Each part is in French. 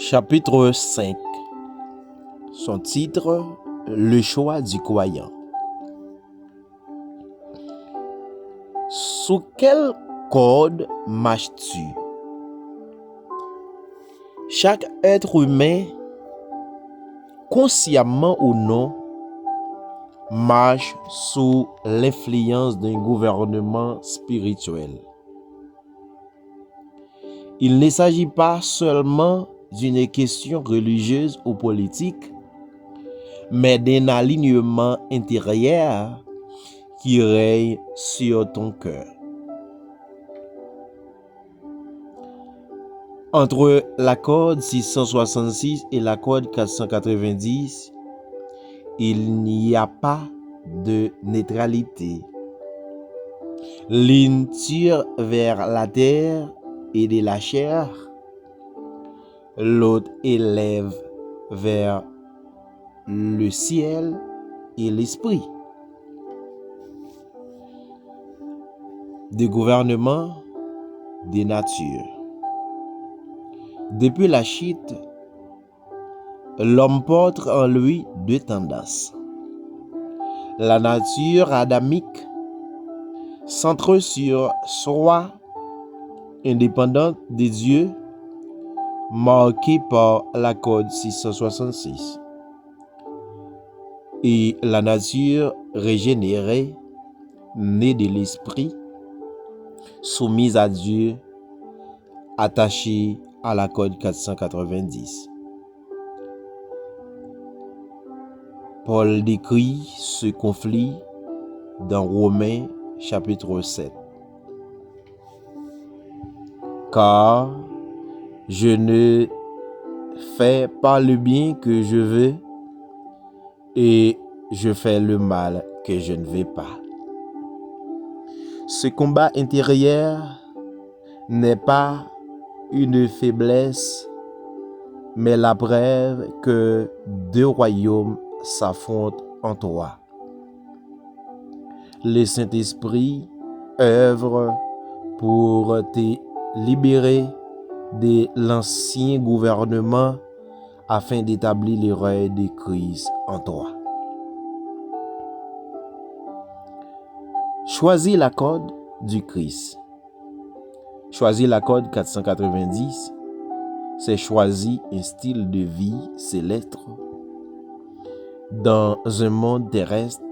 Chapitre 5. Son titre, le choix du croyant. Sous quel code marches-tu? Chaque être humain, consciemment ou non, marche sous l'influence d'un gouvernement spirituel. Il ne s'agit pas seulement d'une question religieuse ou politique, mais d'un alignement intérieur qui règne sur ton cœur. Entre la corde 666 et la corde 490, il n'y a pas de neutralité. L'une tire vers la terre et de la chair, l'autre élève vers le ciel et l'esprit. Des gouvernements, des natures. Depuis la chute, l'homme porte en lui deux tendances. La nature adamique, centrée sur soi, indépendante de Dieu, marquée par la corde 666. Et la nature régénérée, née de l'esprit, soumise à Dieu, attachée à la corde 490. Paul décrit ce conflit dans Romains chapitre 7. Car je ne fais pas le bien que je veux et je fais le mal que je ne veux pas. Ce combat intérieur n'est pas une faiblesse, mais la preuve que deux royaumes s'affrontent en toi. Le Saint-Esprit œuvre pour te libérer de l'ancien gouvernement afin d'établir le règne de Christ en toi. Choisis la corde du Christ. Choisir la corde 490, c'est choisir un style de vie céleste dans un monde terrestre.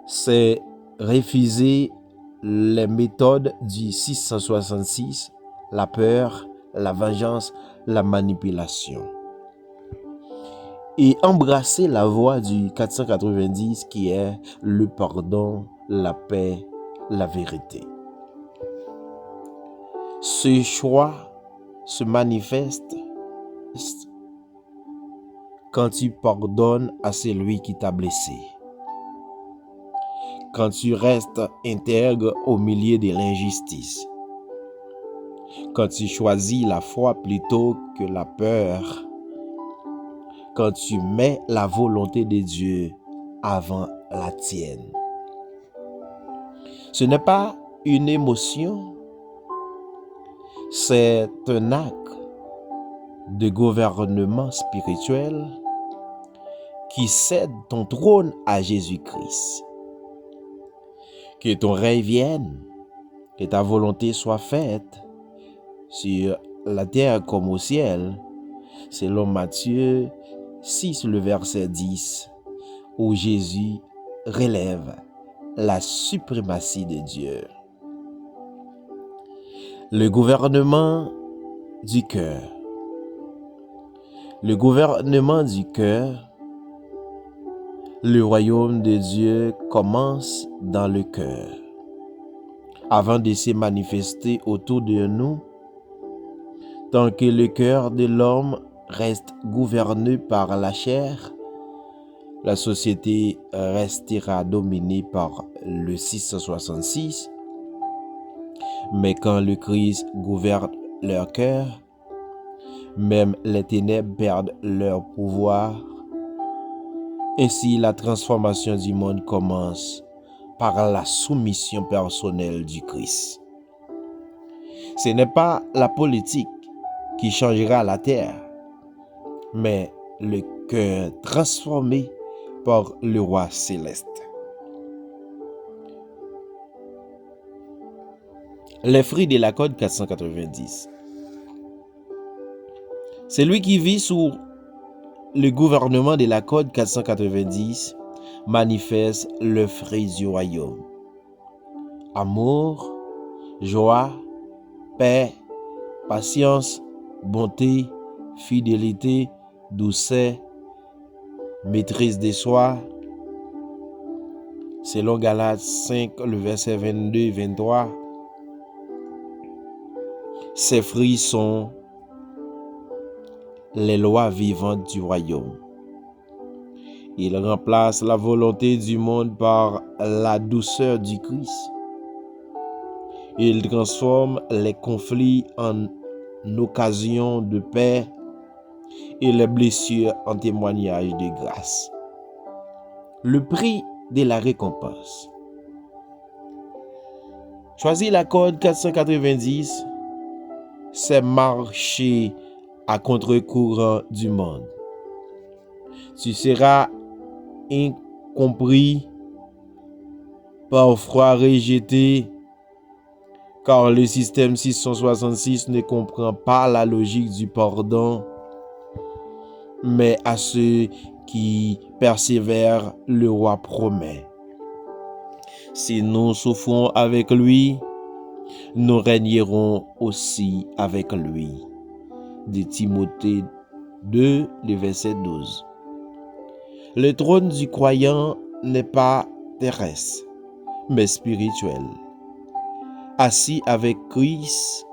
C'est refuser les méthodes du 666, la peur, la vengeance, la manipulation. Et embrasser la voie du 490 qui est le pardon, la paix, la vérité. Ce choix se manifeste quand tu pardonnes à celui qui t'a blessé. Quand tu restes intègre au milieu de l'injustice. Quand tu choisis la foi plutôt que la peur. Quand tu mets la volonté de Dieu avant la tienne. Ce n'est pas une émotion, c'est un acte de gouvernement spirituel qui cède ton trône à Jésus-Christ. Que ton règne vienne, que ta volonté soit faite sur la terre comme au ciel, selon Matthieu 6, le verset 10, où Jésus relève la suprématie de Dieu. Le gouvernement du cœur. Le gouvernement du cœur, le royaume de Dieu commence dans le cœur. Avant de se manifester autour de nous, tant que le cœur de l'homme reste gouverné par la chair, la société restera dominée par le 666. Mais quand le Christ gouverne leur cœur, même les ténèbres perdent leur pouvoir. Ainsi, la transformation du monde commence par la soumission personnelle du Christ. Ce n'est pas la politique, qui changera la terre, mais le cœur transformé par le roi céleste. Les fruits de la code 490. Celui qui vit sous le gouvernement de la code 490 manifeste le fruit du royaume. Amour, joie, paix, patience, bonté, fidélité, douceur, maîtrise de soi. Selon Galates 5, le verset 22 et 23, ces fruits sont les lois vivantes du royaume. Il remplace la volonté du monde par la douceur du Christ. Il transforme les conflits en occasion de paix et les blessures en témoignage de grâce. Le prix de la récompense. Choisir la code 490, c'est marcher à contre-courant du monde. Tu seras incompris, parfois rejeté, car le système 666 ne comprend pas la logique du pardon, mais à ceux qui persévèrent, le roi promet. Si nous souffrons avec lui, nous régnerons aussi avec lui. De Timothée 2, le verset 12. Le trône du croyant n'est pas terrestre, mais spirituel. Assis avec Christ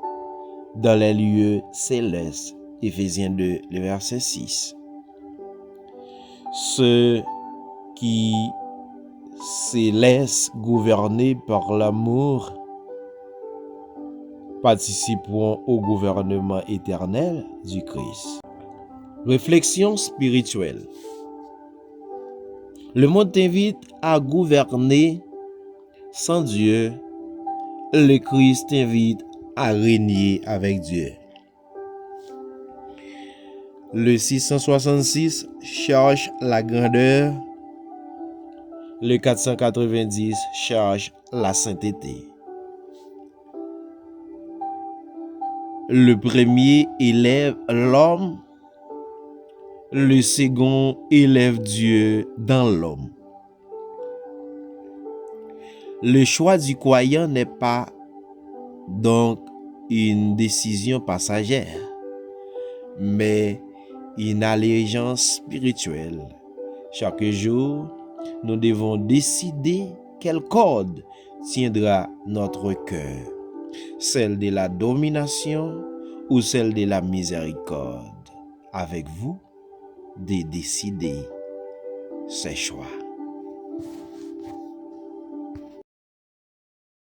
dans les lieux célestes. Éphésiens 2, le verset 6. Ceux qui se laissent gouverner par l'amour participeront au gouvernement éternel du Christ. Réflexion spirituelle. Le monde t'invite à gouverner sans Dieu. Le Christ t'invite à régner avec Dieu. Le 666 cherche la grandeur. Le 490 cherche la sainteté. Le premier élève l'homme. Le second élève Dieu dans l'homme. Le choix du croyant n'est pas donc une décision passagère, mais une allégeance spirituelle. Chaque jour, nous devons décider quelle corde tiendra notre cœur, celle de la domination ou celle de la miséricorde. Avec vous, de décider ces choix.